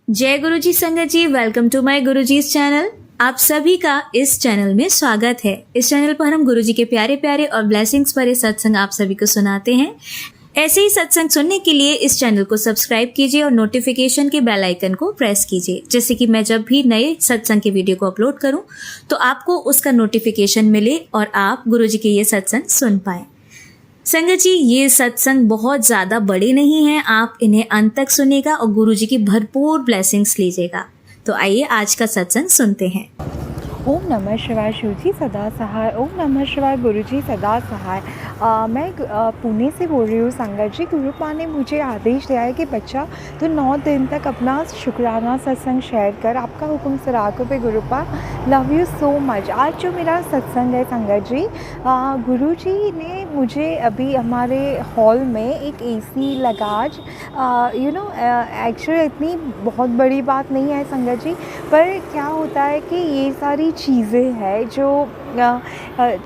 जय गुरुजी संगत जी, वेलकम टू माय गुरुजी's चैनल। आप सभी का इस चैनल में स्वागत है। इस चैनल पर हम गुरुजी के प्यारे प्यारे और ब्लेसिंग्स भरे सत्संग आप सभी को सुनाते हैं। ऐसे ही सत्संग सुनने के लिए इस चैनल को सब्सक्राइब कीजिए और नोटिफिकेशन के बेल आइकन को प्रेस कीजिए, जिससे कि मैं जब भी नए सत्संग के वीडियो को अपलोड करूं तो आपको उसका नोटिफिकेशन मिले और आप गुरुजी के ये सत्संग सुन पाए। संगत जी, ये सत्संग बहुत ज़्यादा बड़े नहीं हैं, आप इन्हें अंत तक सुनिएगा और गुरुजी की भरपूर ब्लेसिंग्स लीजिएगा। तो आइए आज का सत्संग सुनते हैं। ओम नमः शिवाय, शिवजी सदा सहाय। ओम नमः शिवाय, गुरुजी सदा सहाय। मैं पुणे से बोल रही हूँ संगत जी। गुरुपा ने मुझे आदेश दिया है कि बच्चा तो 9 दिन तक अपना शुक्राना सत्संग शेयर कर। आपका हुक्म सराखों पे गुरुपा। Love you so much. आज जो मेरा सत्संग है संगत जी, गुरुजी ने मुझे अभी हमारे हॉल में एक एसी लगा। आज एक्चुअली इतनी बहुत बड़ी बात नहीं है संगत जी, पर क्या होता है कि ये सारी चीज़ें हैं जो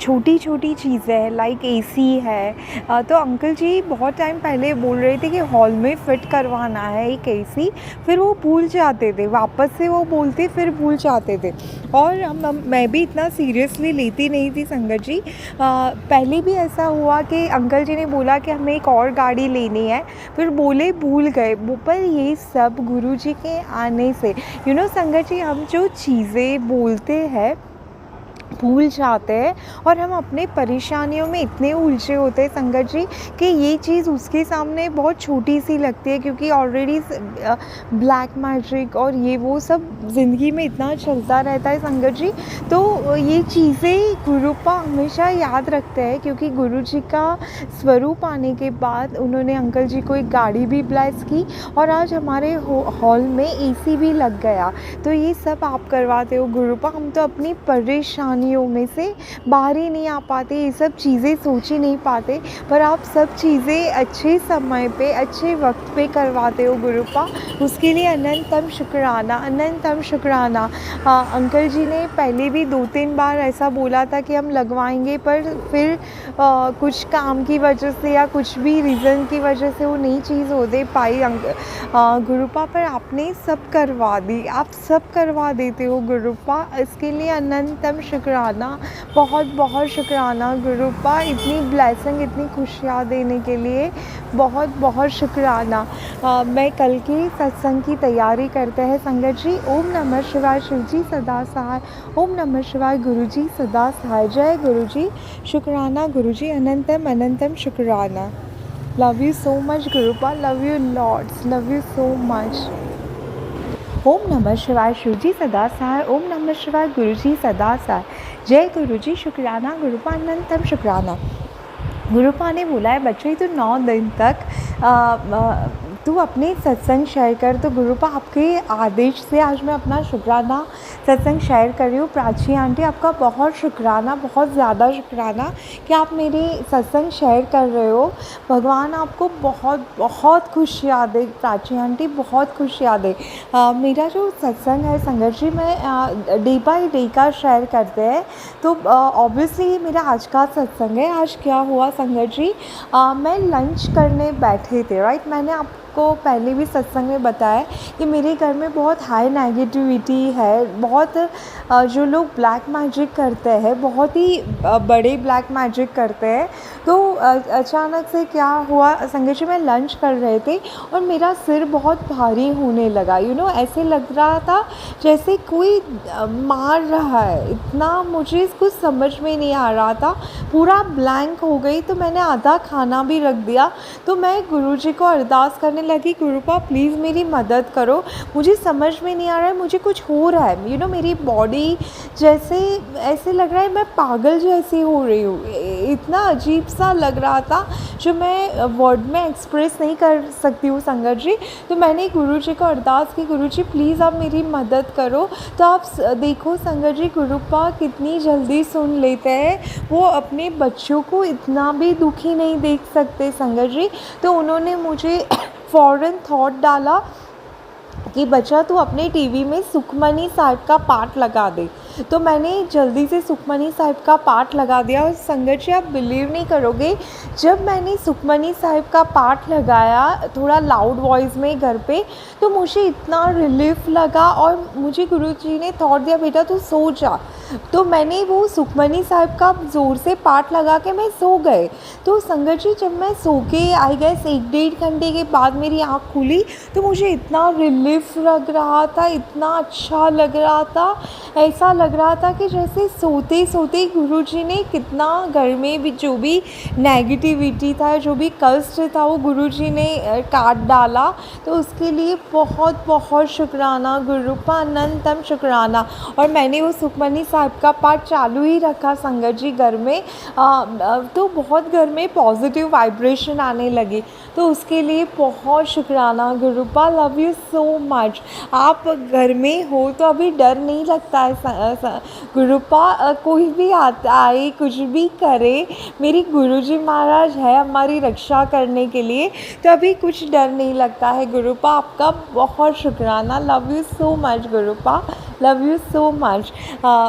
छोटी छोटी चीज़ें हैं, लाइक एसी है। तो अंकल जी बहुत टाइम पहले बोल रहे थे कि हॉल में फ़िट करवाना है एक एसी, फिर वो भूल जाते थे, वापस से वो बोलते फिर भूल जाते थे। और मैं भी इतना सीरियसली लेती नहीं थी संगत जी। पहले भी ऐसा हुआ कि अंकल जी ने बोला कि हमें एक और गाड़ी लेनी है, फिर बोले भूल गए। पर ये सब गुरुजी के आने से संगत जी, हम जो चीज़ें बोलते हैं भूल जाते हैं और हम अपने परेशानियों में इतने उलझे होते हैं संगत जी कि ये चीज़ उसके सामने बहुत छोटी सी लगती है, क्योंकि ऑलरेडी ब्लैक मैजिक और ये वो सब ज़िंदगी में इतना चलता रहता है संगत जी। तो ये चीज़ें गुरुपा हमेशा याद रखते हैं, क्योंकि गुरुजी का स्वरूप आने के बाद उन्होंने अंकल जी को एक गाड़ी भी ब्लेस की और आज हमारे हॉल में एसी भी लग गया। तो ये सब आप करवाते हो गुरुपा। हम तो अपनी परेशानियों में से बाहर ही नहीं आ पाते, ये सब चीज़ें सोच ही नहीं पाते, पर आप सब चीज़ें अच्छे समय पे अच्छे वक्त पे करवाते हो गुरुपा। उसके लिए अनंतम शुक्राना, अनंतम शुक्राना। अंकल जी ने पहले भी 2-3 बार ऐसा बोला था कि हम लगवाएंगे, पर फिर कुछ काम की वजह से या कुछ भी रीज़न की वजह से वो नई चीज़ हो दे पाई गुरुपा। पर आपने सब करवा दी, आप सब करवा देते हो गुरुपा। इसके लिए अनंतम शुक्राना, बहुत बहुत शुक्राना गुरुपा। इतनी ब्लेसिंग, इतनी खुशियाँ देने के लिए बहुत बहुत शुक्राना। मैं कल की सत्संग की तैयारी करते हैं संगत जी। ओम नमः शिवाय, शिवजी सदा सहाय। ओम नमः शिवाय, गुरुजी सदा सहाय। जय गुरुजी, शुक्राना गुरुजी, अनंतम अनंतम शुक्राना। लव यू सो मच गुरुपा, love you lords, love you so much. ओम नमः शिवाय, शिवजी सदा सहाय। ओम नमः शिवाय, गुरुजी सदा सहाय। जय गुरुजी, शुक्राना गुरुपा, अनंतम शुक्राना। गुरुपा ने बोला है बच्चे तो 9 दिन तक तू अपने सत्संग शेयर कर। तो गुरुपा आपके आदेश से आज मैं अपना शुक्राना सत्संग शेयर कर रही हूँ। प्राची आंटी, आपका बहुत शुक्राना, बहुत ज़्यादा शुक्राना कि आप मेरे सत्संग शेयर कर रहे हो। भगवान आपको बहुत बहुत खुशियाँ दे प्राची आंटी, बहुत खुशियाँ दे। मेरा जो सत्संग है संगत जी, मैं डे बाय डे का शेयर करते हैं। तो ऑब्वियसली ये मेरा आज का सत्संग है। आज क्या हुआ संगत जी, मैं लंच करने बैठे थे, राइट। मैंने आपको पहले भी सत्संग में बताया कि मेरे घर में बहुत हाई नेगेटिविटी है। बहुत जो लोग ब्लैक मैजिक करते हैं, बहुत ही बड़े ब्लैक मैजिक करते हैं। तो अचानक से क्या हुआ संगत जी, मैं लंच कर रहे थे और मेरा सिर बहुत भारी होने लगा। ऐसे लग रहा था जैसे कोई मार रहा है, इतना मुझे कुछ समझ में नहीं आ रहा था, पूरा ब्लैंक हो गई। तो मैंने आधा खाना भी रख दिया। तो मैं गुरुजी को अरदास करने लगी, गुरुपा प्लीज़ मेरी मदद करो, मुझे समझ में नहीं आ रहा है, मुझे कुछ हो रहा है। मेरी बॉडी जैसे ऐसे लग रहा है मैं पागल जैसी हो रही हूँ। इतना अजीब सा लग रहा था जो मैं वर्ड में एक्सप्रेस नहीं कर सकती हूँ संगत जी। तो मैंने गुरुजी को अरदास की, गुरुजी प्लीज़ आप मेरी मदद करो। तो आप देखो संगत जी, गुरुपा कितनी जल्दी सुन लेते हैं। वो अपने बच्चों को इतना भी दुखी नहीं देख सकते संगत जी। तो उन्होंने मुझे फ़ौरन थॉट डाला कि बच्चा तू अपने टीवी में सुखमनी साहब का पाठ लगा दे। तो मैंने जल्दी से सुखमनी साहिब का पाठ लगा दिया। और संगत जी, आप बिलीव नहीं करोगे, जब मैंने सुखमनी साहिब का पाठ लगाया थोड़ा लाउड वॉइस में घर पे, तो मुझे इतना रिलीफ लगा और मुझे गुरुजी ने थॉट दिया, बेटा तू सो जा। तो मैंने वो सुखमनी साहिब का ज़ोर से पाठ लगा के मैं सो गए। तो संगत जी, जब मैं सो के आई गेस 1-1.5 घंटे के बाद मेरी आँख खुली, तो मुझे इतना रिलीफ लग रहा था, इतना अच्छा लग रहा था। ऐसा लग रहा था कि जैसे सोते सोते गुरुजी ने कितना घर में भी जो भी नेगेटिविटी था, जो भी कष्ट था, वो गुरुजी ने काट डाला। तो उसके लिए बहुत बहुत शुक्राना गुरुपा, अनंतम शुक्राना। और मैंने वो सुखमनी साहिब का पाठ चालू ही रखा संगत जी घर में। तो बहुत घर में पॉजिटिव वाइब्रेशन आने लगी। तो उसके लिए बहुत शुक्राना गुरुपा, लव यू सो मच। आप घर में हो तो अभी डर नहीं लगता है गुरुपा, कोई भी आता आए कुछ भी करे, मेरी गुरुजी महाराज है हमारी रक्षा करने के लिए, तो अभी कुछ डर नहीं लगता है गुरुपा। आपका बहुत शुक्राना, लव यू सो मच गुरुपा, लव यू सो मच।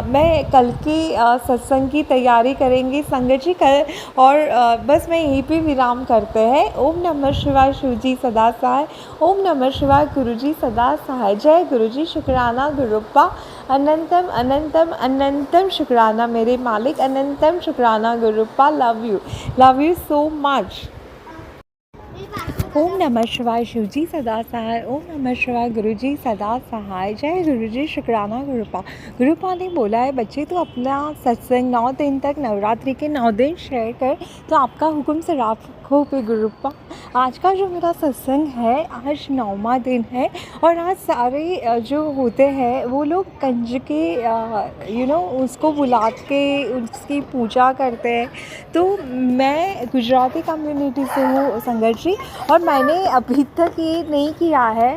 मैं कल के सत्संग की तैयारी करेंगी संगत जी कल, और बस मैं यहीं पे विराम करते हैं। ओम नमः शिवाय, शिवजी सदा सहाय। ओम नमः शिवाय, गुरुजी सदा सहाय। जय गुरुजी, शुक्राना गुरुपा, अनंतम अनंतम अनंतम शुक्राना मेरे मालिक, अनंतम शुक्राना गुरुपा, लव यू सो मच। ओम नमः शिवाय, शिवजी सदा सहाय। ओम नमः शिवाय, गुरुजी सदा सहाय। जय गुरुजी, शुक्राना गुरुपा। गुरुपा ने बोला है, बच्चे तो अपना सत्संग 9 दिन तक, नवरात्रि के 9 दिन शेयर कर, तो आपका हुक्म से राखो पे गुरुपा। आज का जो मेरा सत्संग है, आज 9वां दिन है, और आज सारे जो होते हैं वो लोग कंज के उसको बुला के उसकी पूजा करते हैं। तो मैं गुजराती कम्युनिटी से हूँ संगत जी, और मैंने अभी तक ये नहीं किया है।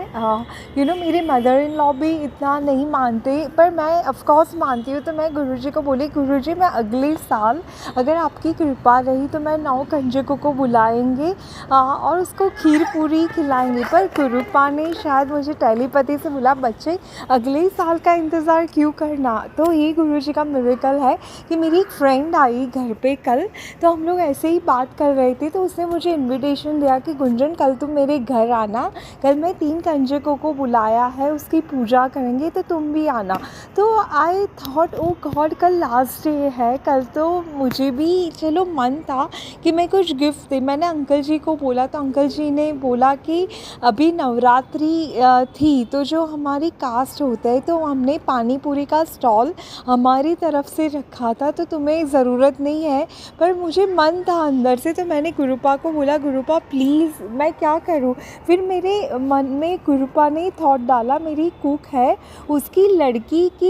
मेरे मदर इन लॉ भी इतना नहीं मानते, पर मैं ऑफ कोर्स मानती हूँ। तो मैं गुरुजी को बोली, गुरुजी मैं अगले साल अगर आपकी कृपा रही तो मैं 9 कंजकों को बुलाएंगे और उसको खीर पूरी खिलाएंगे। पर गुरुपा ने शायद मुझे टेलीपैथी से बोला, बच्चे अगले साल का इंतज़ार क्यों करना। तो ये गुरुजी का मिरेकल है कि मेरी एक फ्रेंड आई घर पे कल, तो हम लोग ऐसे ही बात कर रहे थे, तो उसने मुझे इनविटेशन दिया कि गुंजन कल तुम मेरे घर आना, कल मैं 3 कंजकों को बुलाया है, उसकी पूजा करेंगे, तो तुम भी आना। तो आई थॉट ओ गॉड, कल लास्ट डे है, कल तो मुझे भी चलो मन था कि मैं कुछ गिफ्ट दे। मैंने अंकल जी को बोला, तो अंकल जी ने बोला कि अभी नवरात्रि थी, तो जो हमारी कास्ट होता है, तो हमने पानी पूरी का स्टॉल हमारी तरफ से रखा था, तो तुम्हें ज़रूरत नहीं है। पर मुझे मन था अंदर से, तो मैंने गुरुपा को बोला, गुरुपा प्लीज़ मैं क्या करूं। फिर मेरे मन में गुरुपा ने थॉट डाला, मेरी कुक है, उसकी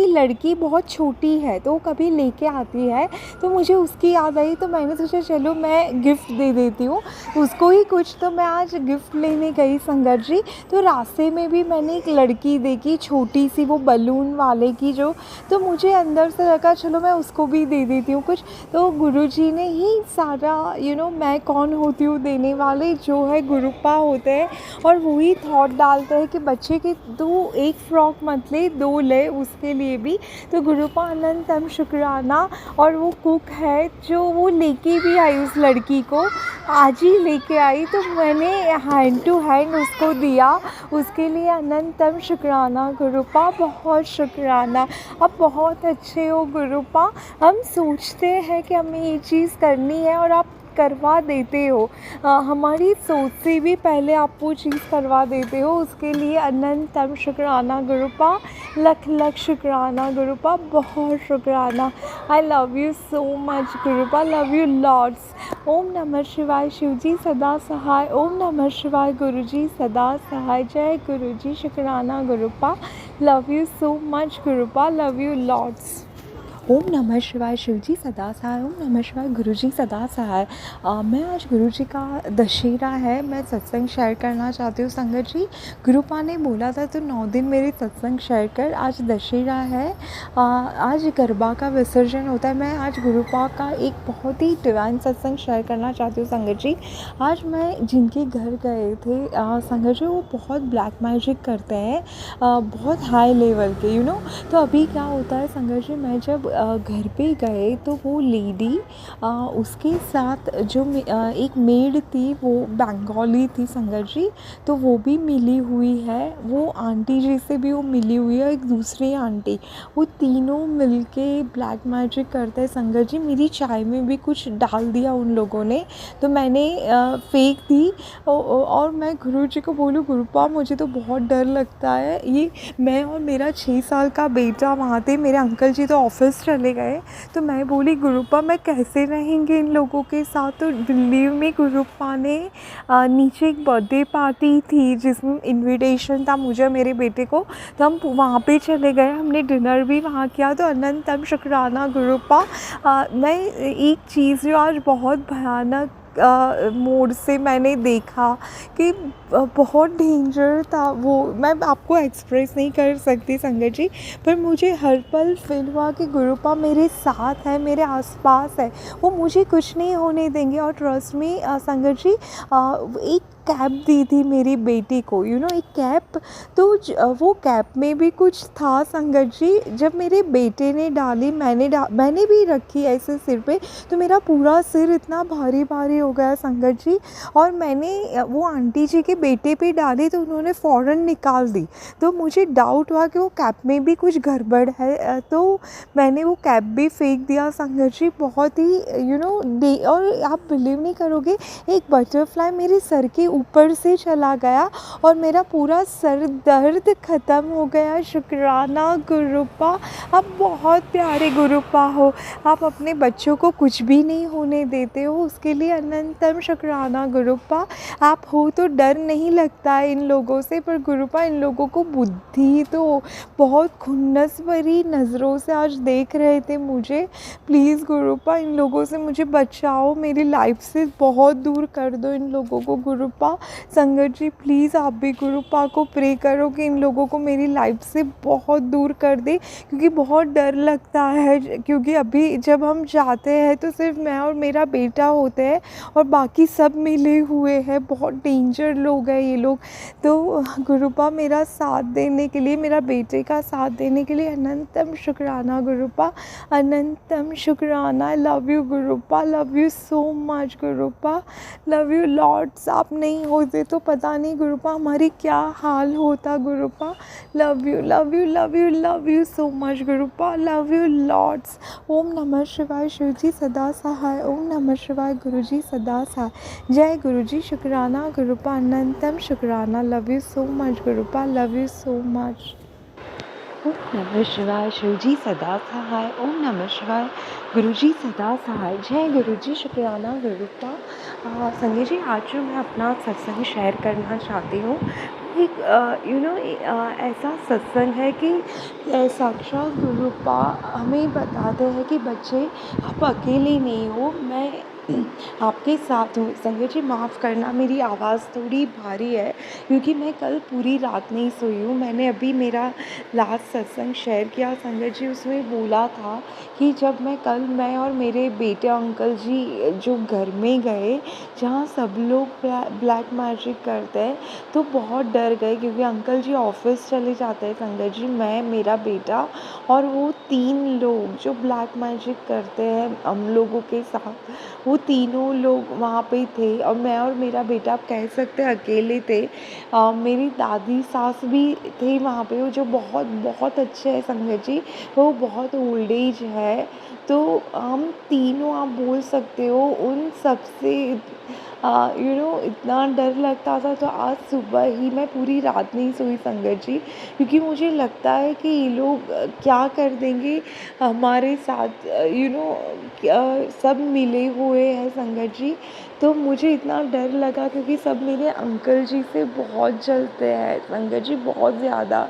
लड़की बहुत छोटी है, तो वो कभी लेके आती है, तो मुझे उसकी याद आई। तो मैंने सोचा चलो मैं गिफ्ट दे देती हूँ उसको ही कुछ। तो मैं आज गिफ्ट लेने गई संगत जी, तो रास्ते में भी मैंने एक लड़की देखी छोटी सी, वो बलून वाले की जो, तो मुझे अंदर से लगा चलो मैं उसको भी दे देती हूँ कुछ। तो गुरुजी ने ही सारा मैं कौन होती हूँ देने वाले, जो है गुरुपा होते हैं, और वही थॉट डालते हैं कि बच्चे के तू एक फ्रॉक मत ले, 2 ले उसके लिए भी। तो गुरुपा अनंतम शुक्राना। और वो कुक है जो वो लेके भी आई उस लड़की को, आज ही लेके आई, तो मैंने हैंड टू हैंड उसको दिया, उसके लिए अनंतम शुक्राना गुरुपा, बहुत शुक्राना। आप बहुत अच्छे हो गुरुपा, हम सोचते हैं कि हमें ये चीज़ करनी है और आप करवा देते हो, हमारी सोच से भी पहले आप वो चीज़ करवा देते हो, उसके लिए अनंतम शुक्राना गुरुपा, लख लख शुक्राना गुरुपा, बहुत शुक्राना। I love you so much गुरुपा, लव यू लॉर्ड्स। ओम नमः शिवाय, शिवजी सदा सहाय। ओम नमः शिवाय, गुरुजी सदा सहाय। जय गुरुजी, शुक्राना गुरुपा, लव यू सो मच गुरुपा, लव यू लॉर्ड्स। ओम नमः शिवाय शिवजी सदा सहाय। ओम नमः शिवाय गुरुजी सदा सहाय। मैं आज गुरुजी का दशहरा है, मैं सत्संग शेयर करना चाहती हूँ संगत जी। गुरुपा ने बोला था तो 9 दिन मेरे सत्संग शेयर कर। आज दशहरा है, आज गरबा का विसर्जन होता है। मैं आज गुरुपा का एक बहुत ही डिवाइन सत्संग शेयर करना चाहती हूँ संगत जी। आज मैं जिनके घर गए थे संगत जी, वो बहुत ब्लैक मैजिक करते हैं, बहुत हाई लेवल के तो अभी क्या होता है संगत जी, मैं जब घर पे गए तो वो लेडी उसके साथ जो एक मेड थी वो बंगाली थी संगत जी, तो वो भी मिली हुई है। वो आंटी जी से भी वो मिली हुई है, एक दूसरी आंटी, वो तीनों मिलके ब्लैक मैजिक करते हैं संगत जी। मेरी चाय में भी कुछ डाल दिया उन लोगों ने, तो मैंने फेंक दी। और मैं गुरु जी को बोलूँ, गुरुपा मुझे तो बहुत डर लगता है। ये मैं और मेरा 6 साल का बेटा वहाँ थे, मेरे अंकल जी तो ऑफिस चले गए, तो मैं बोली गुरुपा मैं कैसे रहेंगे इन लोगों के साथ। तो दिल्ली में गुरुपा ने नीचे एक बर्थडे पार्टी थी जिसमें इनविटेशन था मुझे मेरे बेटे को, तो हम वहाँ पे चले गए, हमने डिनर भी वहाँ किया। तो अनंतम शुक्राना गुरुपा। मैं एक चीज़ जो आज बहुत भयानक मोड से मैंने देखा कि बहुत डेंजर था वो, मैं आपको एक्सप्रेस नहीं कर सकती संगत जी, पर मुझे हर पल फील हुआ कि गुरुपा मेरे साथ है, मेरे आसपास है, वो मुझे कुछ नहीं होने देंगे। और ट्रस्ट में संगत जी, एक कैप दी थी मेरी बेटी को, एक कैप, तो वो कैप में भी कुछ था संगत जी। जब मेरे बेटे ने डाली, मैंने भी रखी ऐसे सिर पे, तो मेरा पूरा सिर इतना भारी भारी हो गया संगत जी। और मैंने वो आंटी जी के बेटे पे डाली तो उन्होंने फ़ौरन निकाल दी, तो मुझे डाउट हुआ कि वो कैप में भी कुछ गड़बड़ है, तो मैंने वो कैप भी फेंक दिया संगत जी। बहुत ही और आप बिलीव नहीं करोगे, एक बटरफ्लाई मेरे सर के ऊपर से चला गया और मेरा पूरा सर दर्द ख़त्म हो गया। शुक्राना गुरुपा, आप बहुत प्यारे गुरुपा हो, आप अपने बच्चों को कुछ भी नहीं होने देते हो, उसके लिए अनंतम शुक्राना गुरुपा। आप हो तो डर नहीं लगता है इन लोगों से, पर गुरुपा इन लोगों को बुद्धि तो बहुत खुन्नस भरी नज़रों से आज देख रहे थे मुझे। प्लीज़ गुरुपा इन लोगों से मुझे बचाओ, मेरी लाइफ से बहुत दूर कर दो इन लोगों को गुरुपा। संगत जी प्लीज़ आप भी गुरुपा को प्रे करो कि इन लोगों को मेरी लाइफ से बहुत दूर कर दे, क्योंकि बहुत डर लगता है। क्योंकि अभी जब हम जाते हैं तो सिर्फ मैं और मेरा बेटा होते हैं और बाकी सब मिले हुए हैं, बहुत डेंजर लोग हैं ये लोग। तो गुरुपा मेरा साथ देने के लिए, मेरा बेटे का साथ देने के लिए अनंतम शुक्राना गुरुपा, अनंतम शुक्राना। I love you गुरुपा, love you so much गुरुपा, लव यू लॉट्स। आप नहीं होते तो पता नहीं गुरुपा हमारी क्या हाल होता गुरुपा। Love you love you love you love you so much गुरुपा, लव यू लॉट्स। ओम नमः शिवाय शिवजी सदा सहाय। ओम नमः शिवाय गुरुजी सदा सहाय। जय गुरुजी। शुक्राना गुरुपा, अनंतम शुक्राना। लव यू सो मच गुरुपा, लव यू सो मच। ओम नमः शिवाय शिवजी सदा सहाय। ओम नमः शिवाय गुरुजी सदा सहाय। जय गुरुजी। शुक्राना गुरुपा। संजय जी, आज जो मैं अपना सत्संग शेयर करना चाहती हूँ, एक ऐसा सत्संग है कि साक्षात गुरुपा हमें बताते हैं कि बच्चे आप अकेले नहीं हो, मैं आपके साथ हूँ। संजय जी माफ़ करना, मेरी आवाज़ थोड़ी भारी है क्योंकि मैं कल पूरी रात नहीं सोई हूँ। मैंने अभी मेरा लास्ट सत्संग शेयर किया संजय जी, उसमें बोला था कि जब मैं और मेरे बेटे अंकल जी जो घर में गए जहाँ सब लोग ब्लैक मैजिक करते हैं, तो बहुत डर गए क्योंकि अंकल जी ऑफिस चले जाते हैं संगत जी, मैं, मेरा बेटा और वो 3 लोग जो ब्लैक मैजिक करते हैं हम लोगों के साथ, वो तीनों लोग वहाँ पे थे और मैं और मेरा बेटा आप कह सकते हैं अकेले थे। मेरी दादी सास भी थे वहाँ पे, वो जो बहुत बहुत अच्छे हैं संगत जी, वो बहुत ओल्ड एज है। तो हम तीनों आप बोल सकते हो उन सब से इतना डर लगता था। तो आज सुबह ही मैं पूरी रात नहीं सोई संगत जी, क्योंकि मुझे लगता है कि ये लोग क्या कर देंगे हमारे साथ। सब मिले हुए हैं संगत जी, तो मुझे इतना डर लगा क्योंकि सब मेरे अंकल जी से बहुत जलते हैं संगत जी, बहुत ज़्यादा।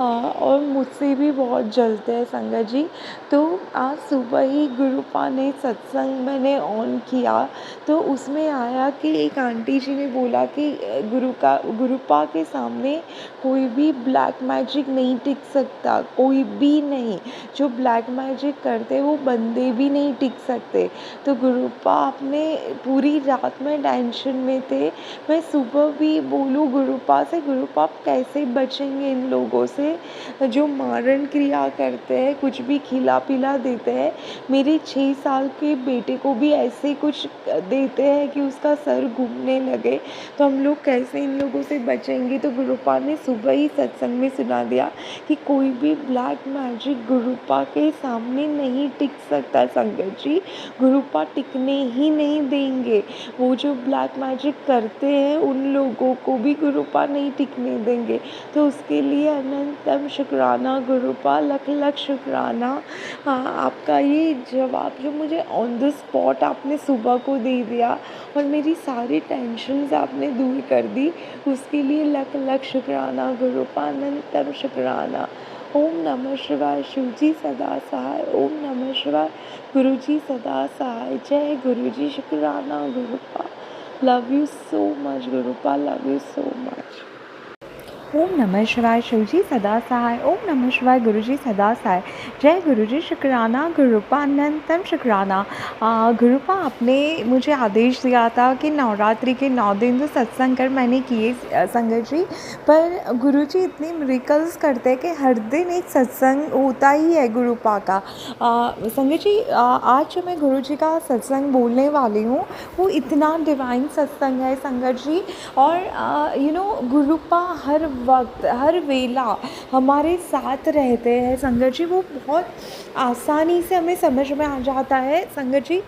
और मुझसे भी बहुत जलते हैं संगत जी। तो आज सुबह ही गुरुपा ने सत्संग मैंने ऑन किया, तो उसमें आया कि एक आंटी जी ने बोला कि गुरुपा के सामने कोई भी ब्लैक मैजिक नहीं टिक सकता, कोई भी नहीं। जो ब्लैक मैजिक करते वो बंदे भी नहीं टिक सकते। तो गुरुपा अपने पूरी रात में टेंशन में थे। मैं सुबह भी बोलूँ गुरुपा से, गुरुपा आप कैसे बचेंगे इन लोगों से जो मारण क्रिया करते हैं, कुछ भी खिला पिला देते हैं। मेरे 6 साल के बेटे को भी ऐसे कुछ देते हैं कि उसका सर घूमने लगे, तो हम लोग कैसे इन लोगों से बचेंगे। तो गुरुपा ने सुबह ही सत्संग में सुना दिया कि कोई भी ब्लैक मैजिक गुरुपा के सामने नहीं टिक सकता संगत जी, गुरुपा टिकने ही नहीं देंगे। वो जो ब्लैक मैजिक करते हैं उन लोगों को भी गुरुपा नहीं टिकने देंगे। तो उसके लिए अनंतम शुक्राना गुरुपा, लख लख शुक्राना। आपका ये जवाब जो मुझे ऑन द स्पॉट आपने सुबह को दे दिया और मेरी सारी टेंशन्स आपने दूर कर दी, उसके लिए लख लख शुक्राना गुरुपा, अनंतम शुक्राना। ओम नमः शिवाय, शिव जी सदा सहाय। ओम नमः शिवाय, गुरु जी सदा सहाय। जय गुरु जी, शुक्राना गुरुपा। लव यू सो मच गुरुपा, लव यू सो मच। ओम नमः शिवाय, शिव जी सदा सहाय। ओम नमः शिवाय, गुरु जी सदा सहाय। जय गुरु जी, शुक्राना गुरुपा, अनंतम शुक्राना। गुरुपा आपने मुझे आदेश दिया था कि नवरात्रि के 9 दिन तो सत्संग कर मैंने किए संगत जी, पर गुरु जी इतने मिरेकल्स करते हैं कि हर दिन एक सत्संग होता ही है गुरुपा का। संगत जी, आज जो मैं गुरु जी का सत्संग बोलने वाली हूँ वो इतना डिवाइन सत्संग है संगत जी। और गुरुपा हर वक्त हर वेला हमारे साथ रहते हैं संगत जी। वो बहुत आसानी से हमें समझ में आ जाता है संगत जी।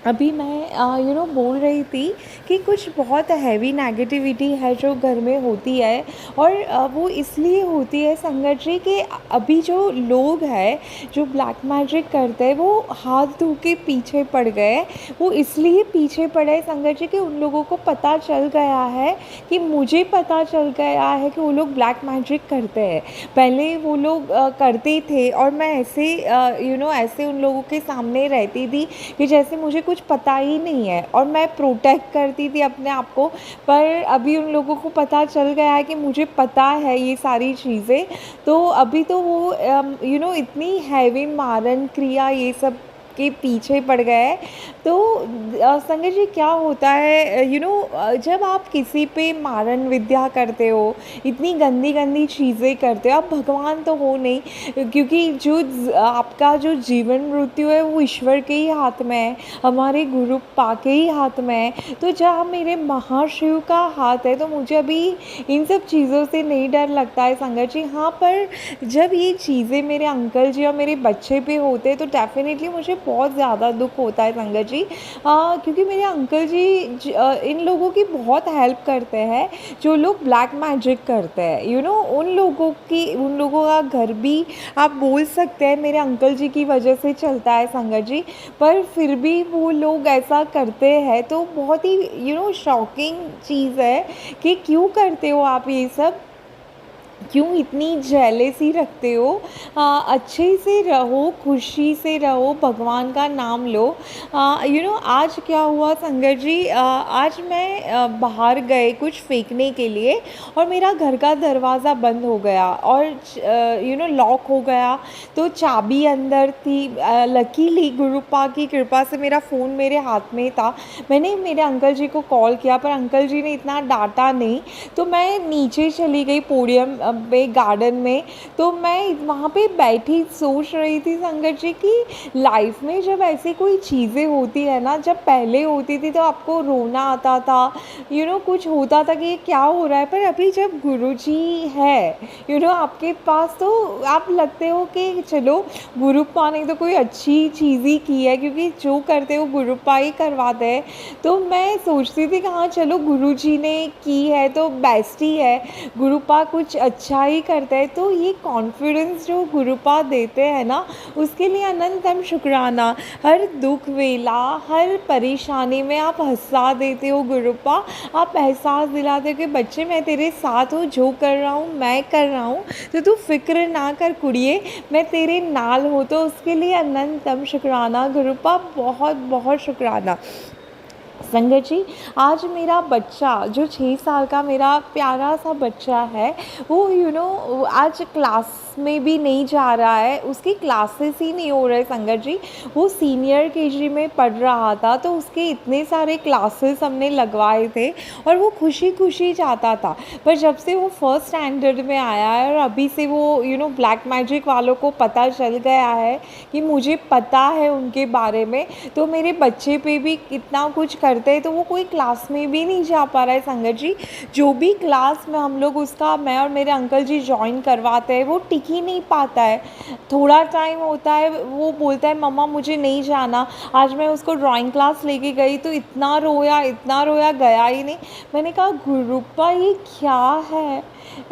अभी मैं बोल रही थी कि कुछ बहुत हैवी नेगेटिविटी है जो घर में होती है, और वो इसलिए होती है संगत जी कि अभी जो लोग हैं जो ब्लैक मैजिक करते हैं वो हाथ धो के पीछे पड़ गए। वो इसलिए पीछे पड़े संगत जी कि उन लोगों को पता चल गया है, कि मुझे पता चल गया है कि वो लोग ब्लैक मैजिक करते हैं। पहले वो लोग करते थे और मैं ऐसे ऐसे उन लोगों के सामने रहती थी कि जैसे मुझे कुछ पता ही नहीं है, और मैं प्रोटेक्ट करती थी अपने आप को। पर अभी उन लोगों को पता चल गया है कि मुझे पता है ये सारी चीज़ें, तो अभी तो वो इतनी हैवी मारण क्रिया ये सब के पीछे पड़ गए। तो संगत जी क्या होता है जब आप किसी पे मारण विद्या करते हो, इतनी गंदी गंदी चीज़ें करते हो, आप भगवान तो हो नहीं, क्योंकि जो आपका जो जीवन मृत्यु है वो ईश्वर के ही हाथ में है, हमारे गुरु पा के ही हाथ में है। तो जहाँ मेरे महाशिव का हाथ है तो मुझे अभी इन सब चीज़ों से नहीं डर लगता है संगत जी। हाँ, पर जब ये चीज़ें मेरे अंकल जी और मेरे बच्चे पे होते हैं तो डेफिनेटली मुझे बहुत ज़्यादा दुख होता है संगत जी। क्योंकि मेरे अंकल जी इन लोगों की बहुत हेल्प करते हैं जो लोग ब्लैक मैजिक करते हैं। उन लोगों का घर भी आप बोल सकते हैं मेरे अंकल जी की वजह से चलता है संगत जी, पर फिर भी वो लोग ऐसा करते हैं तो बहुत ही शॉकिंग चीज़ है कि क्यों करते हो आप ये सब, क्यों इतनी जेलेसी रखते हो। अच्छे से रहो, खुशी से रहो, भगवान का नाम लो। आज क्या हुआ संगत जी, आज मैं बाहर गए कुछ फेंकने के लिए और मेरा घर का दरवाज़ा बंद हो गया और लॉक हो गया, तो चाबी अंदर थी। लकीली गुरुपा की कृपा से मेरा फ़ोन मेरे हाथ में था। मैंने मेरे अंकल जी को कॉल किया पर अंकल जी ने इतना डांटा नहीं, तो मैं नीचे चली गई पोडियम पे गार्डन में। तो मैं वहाँ पे बैठी सोच रही थी संगत जी कि लाइफ में जब ऐसी कोई चीज़ें होती है ना, जब पहले होती थी तो आपको रोना आता था, कुछ होता था कि ये क्या हो रहा है, पर अभी जब गुरुजी है आपके पास तो आप लगते हो कि चलो गुरुपा ने तो कोई अच्छी चीज़ ही की है, क्योंकि जो करते हो गुरुपा ही करवाते हैं। तो मैं सोचती थी कि हाँ चलो गुरुजी ने की है तो बेस्ट ही है, गुरुपा कुछ अच्छा ही करता है। तो ये कॉन्फिडेंस जो गुरुपा देते हैं ना, उसके लिए अनंतम शुक्राना। हर दुख वेला, हर परेशानी में आप हंसा देते हो गुरुपा। आप एहसास दिलाते हो कि बच्चे मैं तेरे साथ हूँ, जो कर रहा हूँ मैं कर रहा हूँ, तो तू फिक्र ना कर कुड़िए, मैं तेरे नाल हूँ। तो उसके लिए अनंतम शुक्राना गुरुपा, बहुत बहुत शुक्राना। संगत जी, आज मेरा बच्चा जो 6 साल का मेरा प्यारा सा बच्चा है, वो आज क्लास में भी नहीं जा रहा है, उसकी क्लासेस ही नहीं हो रहे संगत जी। वो सीनियर केजी में पढ़ रहा था, तो उसके इतने सारे क्लासेस हमने लगवाए थे और वो खुशी खुशी जाता था। पर जब से वो फर्स्ट स्टैंडर्ड में आया है और अभी से वो ब्लैक मैजिक वालों को पता चल गया है कि मुझे पता है उनके बारे में, तो मेरे बच्चे पे भी कितना कुछ करते हैं, तो वो कोई क्लास में भी नहीं जा पा रहा है संगत जी। जो भी क्लास में हम लोग उसका, मैं और मेरे अंकल जी ज्वाइन करवाते हैं, वो टिक ही नहीं पाता है। थोड़ा टाइम होता है वो बोलता है मम्मा मुझे नहीं जाना। आज मैं उसको ड्राइंग क्लास लेके गई तो इतना रोया, गया ही नहीं। मैंने कहा गुरुपा ये क्या है,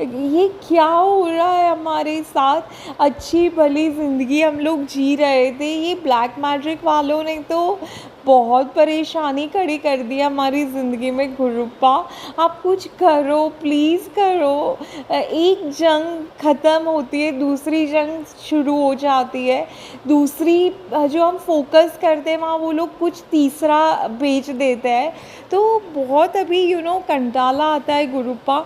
ये क्या हो रहा है हमारे साथ। अच्छी भली ज़िंदगी हम लोग जी रहे थे, ये ब्लैक मैजिक वालों ने तो बहुत परेशानी खड़ी कर दी हमारी ज़िंदगी में। गुरुपा आप कुछ करो, प्लीज़ करो। एक जंग ख़त्म होती है, दूसरी जंग शुरू हो जाती है। दूसरी जो हम फोकस करते हैं वहाँ वो लोग कुछ तीसरा बेच देते हैं। तो बहुत अभी कंटाला आता है गुरुपा।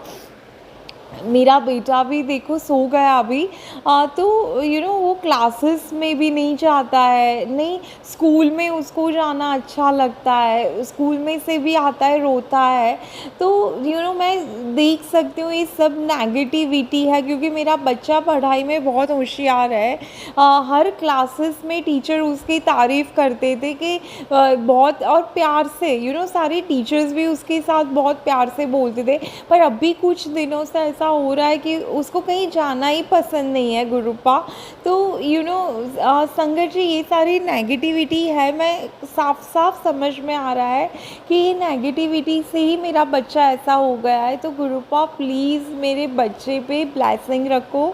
मेरा बेटा भी देखो सो गया अभी, तो वो क्लासेस में भी नहीं जाता है, नहीं स्कूल में उसको जाना अच्छा लगता है, स्कूल में से भी आता है रोता है। तो मैं देख सकती हूँ ये सब नेगेटिविटी है, क्योंकि मेरा बच्चा पढ़ाई में बहुत होशियार है। हर क्लासेस में टीचर उसकी तारीफ़ करते थे कि बहुत, और प्यार से सारे टीचर्स भी उसके साथ बहुत प्यार से बोलते थे। पर अभी कुछ दिनों से ऐसा हो रहा है कि उसको कहीं जाना ही पसंद नहीं है गुरुपा। तो संगत जी ये सारी नेगेटिविटी है, मैं साफ साफ समझ में आ रहा है कि ये नेगेटिविटी से ही मेरा बच्चा ऐसा हो गया है। तो गुरुपा प्लीज़ मेरे बच्चे पे ब्लेसिंग रखो।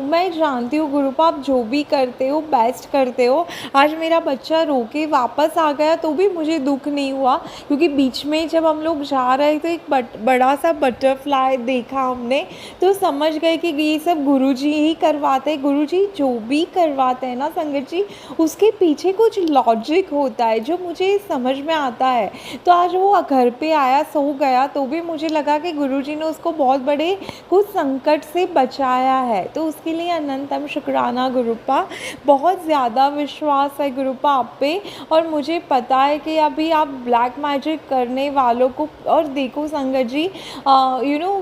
मैं जानती हूँ गुरुपा आप जो भी करते हो बेस्ट करते हो। आज मेरा बच्चा रो के वापस आ गया तो भी मुझे दुख नहीं हुआ, क्योंकि बीच में जब हम लोग जा रहे थे एक बड़ा सा बटरफ्लाई देखा हमने, तो समझ गए कि ये सब गुरुजी ही करवाते हैं। गुरुजी जो भी करवाते हैं ना संगत जी, उसके पीछे कुछ लॉजिक होता है जो मुझे समझ में आता है। तो आज वो घर पे आया, सो गया, तो भी मुझे लगा कि गुरुजी ने उसको बहुत बड़े कुछ संकट से बचाया है। तो उसके लिए अनंतम शुक्राना गुरुपा। बहुत ज़्यादा विश्वास है गुरुपा आप पे, और मुझे पता है कि अभी आप ब्लैक मैजिक करने वालों को, और देखो संगत जी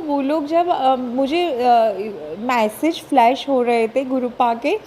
वो लोग जब मुझे मैसेज फ्लैश हो रहे थे गुरुपा के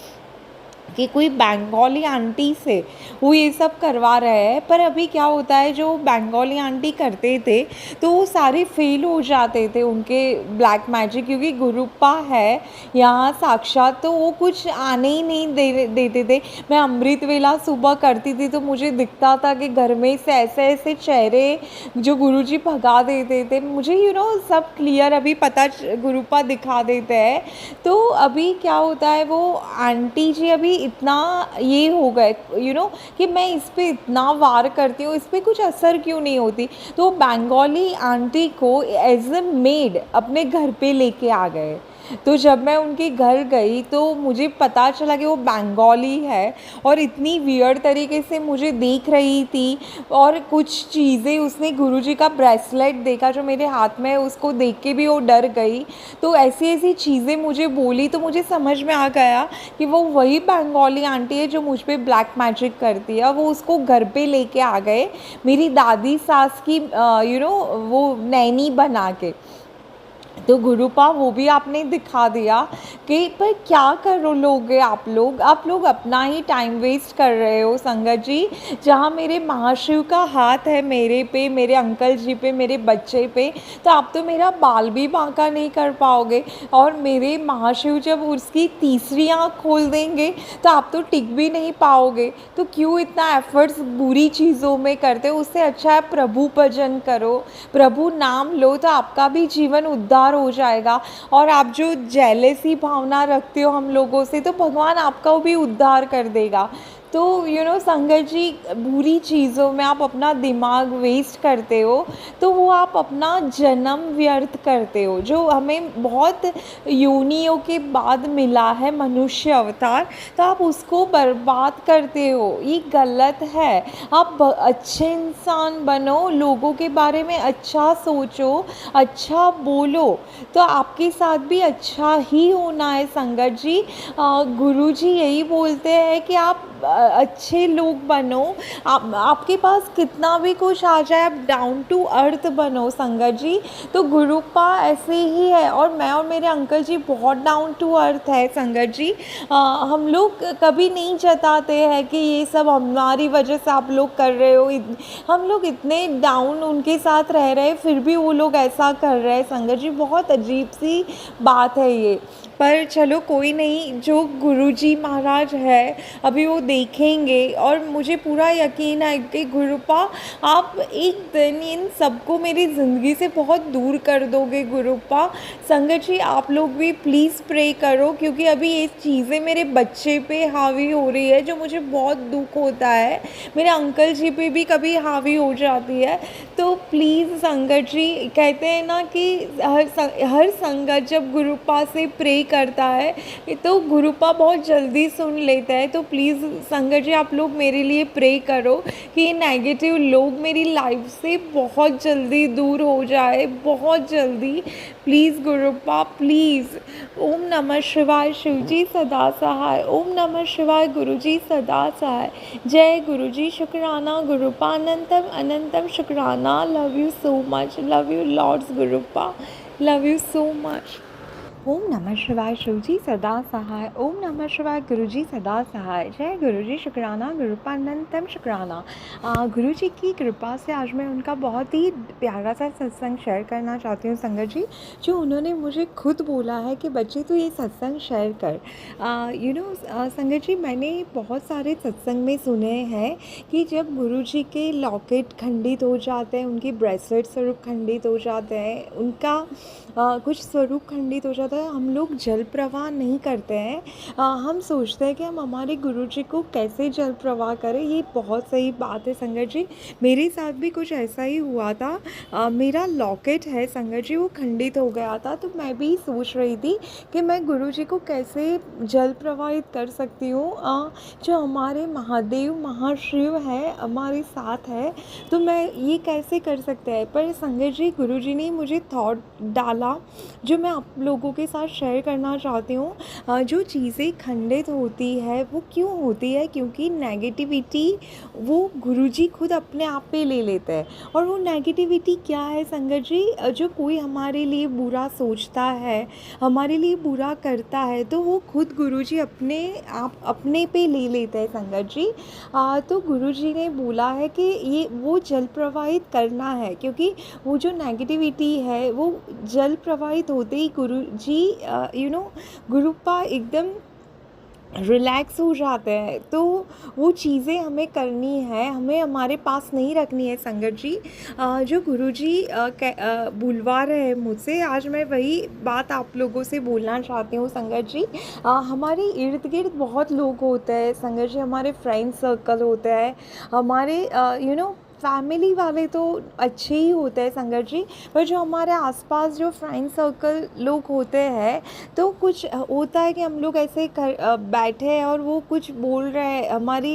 कि कोई बंगाली आंटी से वो ये सब करवा रहे हैं। पर अभी क्या होता है, जो बंगाली आंटी करते थे तो वो सारे फेल हो जाते थे उनके ब्लैक मैजिक, क्योंकि गुरुपा है यहाँ साक्षात, तो वो कुछ आने ही नहीं देते थे। मैं अमृत वेला सुबह करती थी तो मुझे दिखता था कि घर में से ऐसे ऐसे चेहरे जो गुरुजी भगा देते थे, मुझे सब क्लियर अभी पता गुरुपा दिखा देते हैं। तो अभी क्या होता है, वो आंटी जी अभी इतना ये हो गए कि मैं इस पे इतना वार करती हूँ, इस पे कुछ असर क्यों नहीं होती। तो बंगाली आंटी को एज ए मेड अपने घर पे लेके आ गए। तो जब मैं उनके घर गई तो मुझे पता चला कि वो बंगाली है, और इतनी वियर्ड तरीके से मुझे देख रही थी। और कुछ चीज़ें उसने गुरुजी का ब्रेसलेट देखा जो मेरे हाथ में है, उसको देख के भी वो डर गई। तो ऐसी ऐसी चीज़ें मुझे बोली, तो मुझे समझ में आ गया कि वो वही बंगाली आंटी है जो मुझ पे ब्लैक मैजिक करती है। वो उसको घर पे लेके आ गए, मेरी दादी सास की वो नैनी बना के। तो गुरुपा वो भी आपने दिखा दिया कि पर क्या करो लोगे आप लोग अपना ही टाइम वेस्ट कर रहे हो संगत जी। जहाँ मेरे महाशिव का हाथ है मेरे पे, मेरे अंकल जी पे, मेरे बच्चे पे, तो आप तो मेरा बाल भी बांका नहीं कर पाओगे। और मेरे महाशिव जब उसकी तीसरी आँख खोल देंगे तो आप तो टिक भी नहीं पाओगे। तो क्यों इतना एफर्ट्स बुरी चीज़ों में करते हो, उससे अच्छा है प्रभु भजन करो, प्रभु नाम लो, तो आपका भी जीवन उद्धार उद्धार हो जाएगा। और आप जो जेलसी भावना रखते हो हम लोगों से, तो भगवान आपका भी उद्धार कर देगा। तो संगत जी, बुरी चीज़ों में आप अपना दिमाग वेस्ट करते हो, तो वो आप अपना जन्म व्यर्थ करते हो, जो हमें बहुत योनियों के बाद मिला है मनुष्य अवतार, तो आप उसको बर्बाद करते हो। ये गलत है। आप अच्छे इंसान बनो, लोगों के बारे में अच्छा सोचो, अच्छा बोलो, तो आपके साथ भी अच्छा ही होना है संगत जी। गुरुजी यही बोलते हैं कि आप अच्छे लोग बनो। आपके पास कितना भी कुछ आ जाए, आप डाउन टू अर्थ बनो संगत जी। तो गुरुपा ऐसे ही है, और मैं और मेरे अंकल जी बहुत डाउन टू अर्थ है संगत जी। हम लोग कभी नहीं जताते हैं कि ये सब हमारी वजह से आप लोग कर रहे हो। हम लोग इतने डाउन उनके साथ रह रहे हैं, फिर भी वो लोग ऐसा कर रहे हैं संगत जी। बहुत अजीब सी बात है ये। पर चलो कोई नहीं, जो गुरुजी महाराज है अभी वो देखेंगे, और मुझे पूरा यकीन है कि गुरुपा आप एक दिन इन सबको मेरी ज़िंदगी से बहुत दूर कर दोगे गुरुपा। संगत जी, आप लोग भी प्लीज़ प्रे करो, क्योंकि अभी ये चीज़ें मेरे बच्चे पे हावी हो रही है, जो मुझे बहुत दुख होता है। मेरे अंकल जी पे भी कभी हावी हो जाती है। तो प्लीज़ संगत जी, कहते हैं ना कि हर संगत जब गुरुपा से प्रे करता है तो गुरुपा बहुत जल्दी सुन लेता है। तो प्लीज़ संगत जी, आप लोग मेरे लिए प्रे करो कि ये नेगेटिव लोग मेरी लाइफ से बहुत जल्दी दूर हो जाए, बहुत जल्दी। Please गुरुपा, please. ओम नमः शिवाय, शिवजी सदा सहाय। ओम नमः शिवाय, गुरुजी सदा सहाय। जय गुरुजी, शुक्राना गुरुपा, अनंतम अनंतम शुक्राना। Love you so much, love you lords गुरुपा, लव यू सो मच। ओम नमः शिवाय, शिवजी सदा सहाय। ओम नमः शिवाय, गुरुजी सदा सहाय। जय गुरुजी, शुक्राना गुरुपा, अनंतम शुक्राना। गुरुजी की कृपा से आज मैं उनका बहुत ही प्यारा सा सत्संग शेयर करना चाहती हूँ संगत जी, जो उन्होंने मुझे खुद बोला है कि बच्चे तू ये सत्संग शेयर कर। संगत जी, मैंने बहुत सारे सत्संग में सुने हैं कि जब गुरुजी के लॉकेट खंडित हो जाते हैं, उनकी ब्रेसलेट स्वरूप खंडित हो जाते हैं, उनका कुछ स्वरूप खंडित हो जाता है, हम लोग जल प्रवाह नहीं करते हैं। हम सोचते हैं कि हम हमारे गुरुजी को कैसे जल प्रवाह करें। ये बहुत सही बात है संगत जी, मेरे साथ भी कुछ ऐसा ही हुआ था। मेरा लॉकेट है संगत जी, वो खंडित हो गया था, तो मैं भी सोच रही थी कि मैं गुरुजी को कैसे जल प्रवाहित कर सकती हूँ। जो हमारे महादेव महाशिव है हमारे साथ है, तो मैं ये कैसे कर सकते हैं। पर संगत जी, गुरुजी ने मुझे थॉट डाला जो मैं आप लोगों के साथ शेयर करना चाहती हूँ। जो चीज़ें खंडित होती है वो क्यों होती है, क्योंकि नेगेटिविटी वो गुरुजी खुद अपने आप पे ले लेते हैं। और वो नेगेटिविटी क्या है संगत जी, जो कोई हमारे लिए बुरा सोचता है, हमारे लिए बुरा करता है, तो वो खुद गुरुजी अपने आप अपने पे ले लेते हैं संगत जी। तो गुरुजी ने बोला है कि ये वो जल प्रवाहित करना है, क्योंकि वो जो नेगेटिविटी है वो जल प्रवाहित होते ही गुरुजी गुरुपा एकदम रिलैक्स हो जाते हैं। तो वो चीज़ें हमें करनी है, हमें हमारे पास नहीं रखनी है संगत जी। जो गुरुजी बुलवा रहे हैं मुझसे, आज मैं वही बात आप लोगों से बोलना चाहती हूँ संगत जी। हमारे इर्द गिर्द बहुत लोग होते हैं संगत जी, हमारे फ्रेंड सर्कल होते हैं, हमारे फैमिली वाले तो अच्छे ही होते हैं संगत जी, पर जो हमारे आसपास जो फ्रेंड सर्कल लोग होते हैं, तो कुछ होता है कि हम लोग ऐसे बैठे हैं और वो कुछ बोल रहे हैं, हमारे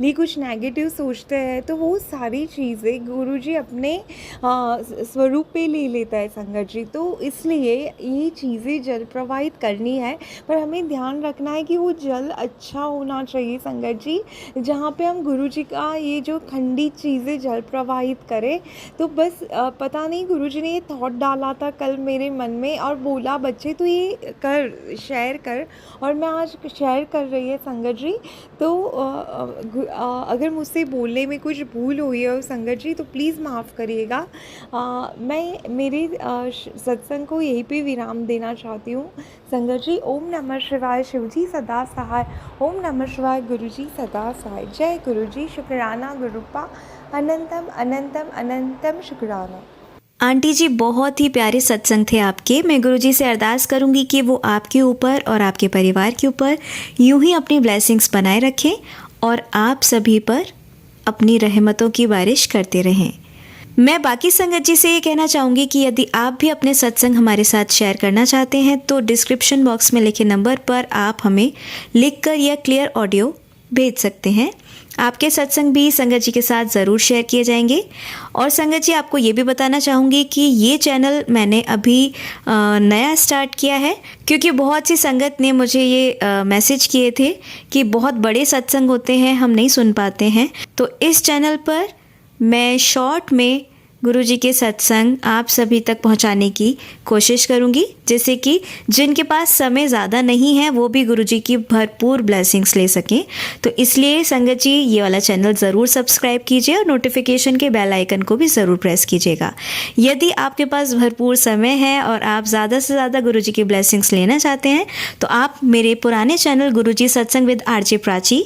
लिए कुछ नेगेटिव सोचते हैं, तो वो सारी चीज़ें गुरुजी अपने स्वरूप पे ले लेता है संगत जी। तो इसलिए ये चीज़ें जल प्रवाहित करनी है, पर हमें ध्यान रखना है कि वो जल अच्छा होना चाहिए संगत जी, जहाँ पे हम गुरुजी का ये जो खंडित चीज़ें जल प्रवाहित करें। तो बस पता नहीं गुरुजी ने ये थॉट डाला था कल मेरे मन में और बोला बच्चे तू ये कर, शेयर कर, और मैं आज शेयर कर रही है संगत जी। तो अगर मुझसे बोलने में कुछ भूल हुई है संगत जी तो प्लीज़ माफ़ करिएगा। मैं मेरे सत्संग को यहीं पे विराम देना चाहती हूँ संगत जी। ओम नमः शिवाय, शिवजी सदा सहाय। ओम नमः शिवाय, गुरुजी सदा सहाय। जय गुरुजी, शुक्राना गुरुपा, अनंतम अनंतम अनंतम शुक्राना। आंटी जी, बहुत ही प्यारे सत्संग थे आपके। मैं गुरुजी से अरदास करूंगी कि वो आपके ऊपर और आपके परिवार के ऊपर यूं ही अपनी ब्लेसिंग्स बनाए रखें और आप सभी पर अपनी रहमतों की बारिश करते रहें। मैं बाकी संगत जी से ये कहना चाहूँगी कि यदि आप भी अपने सत्संग हमारे साथ शेयर करना चाहते हैं तो डिस्क्रिप्शन बॉक्स में लिखे नंबर पर आप हमें लिखकर या क्लियर ऑडियो भेज सकते हैं। आपके सत्संग भी संगत जी के साथ ज़रूर शेयर किए जाएंगे। और संगत जी, आपको ये भी बताना चाहूँगी कि ये चैनल मैंने अभी नया स्टार्ट किया है, क्योंकि बहुत सी संगत ने मुझे ये मैसेज किए थे कि बहुत बड़े सत्संग होते हैं, हम नहीं सुन पाते हैं। तो इस चैनल पर मैं शॉर्ट में गुरुजी के सत्संग आप सभी तक पहुंचाने की कोशिश करूंगी, जिससे कि जिनके पास समय ज़्यादा नहीं है वो भी गुरुजी की भरपूर ब्लेसिंग्स ले सकें। तो इसलिए संगत जी, ये वाला चैनल ज़रूर सब्सक्राइब कीजिए और नोटिफिकेशन के बेल आइकन को भी ज़रूर प्रेस कीजिएगा। यदि आपके पास भरपूर समय है और आप ज़्यादा से ज़्यादा गुरुजी की ब्लेसिंग्स लेना चाहते हैं तो आप मेरे पुराने चैनल गुरुजी सत्संग विद आरजे प्राची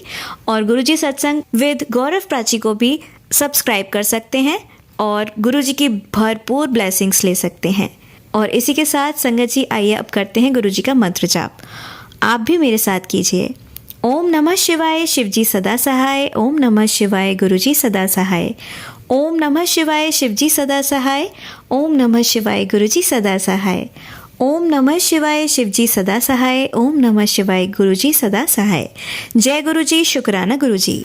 और गुरुजी सत्संग विद गौरव प्राची को भी सब्सक्राइब कर सकते हैं और गुरुजी की भरपूर ब्लेसिंग्स ले सकते हैं। और इसी के साथ संगत जी, आइए अब करते हैं गुरुजी का मंत्र जाप। आप भी मेरे साथ कीजिए। ओम नमः शिवाय, शिवजी सदा सहाय। ओम नमः शिवाय, गुरुजी सदा सहाय। ओम नमः शिवाय, शिवजी सदा सहाय। ओम नमः शिवाय, गुरुजी सदा सहाय। ओम नमः शिवाय, शिवजी सदा सहाय। ओम नमः शिवाय, गुरुजी सदा सहाय। जय गुरुजी, शुक्राना गुरुजी।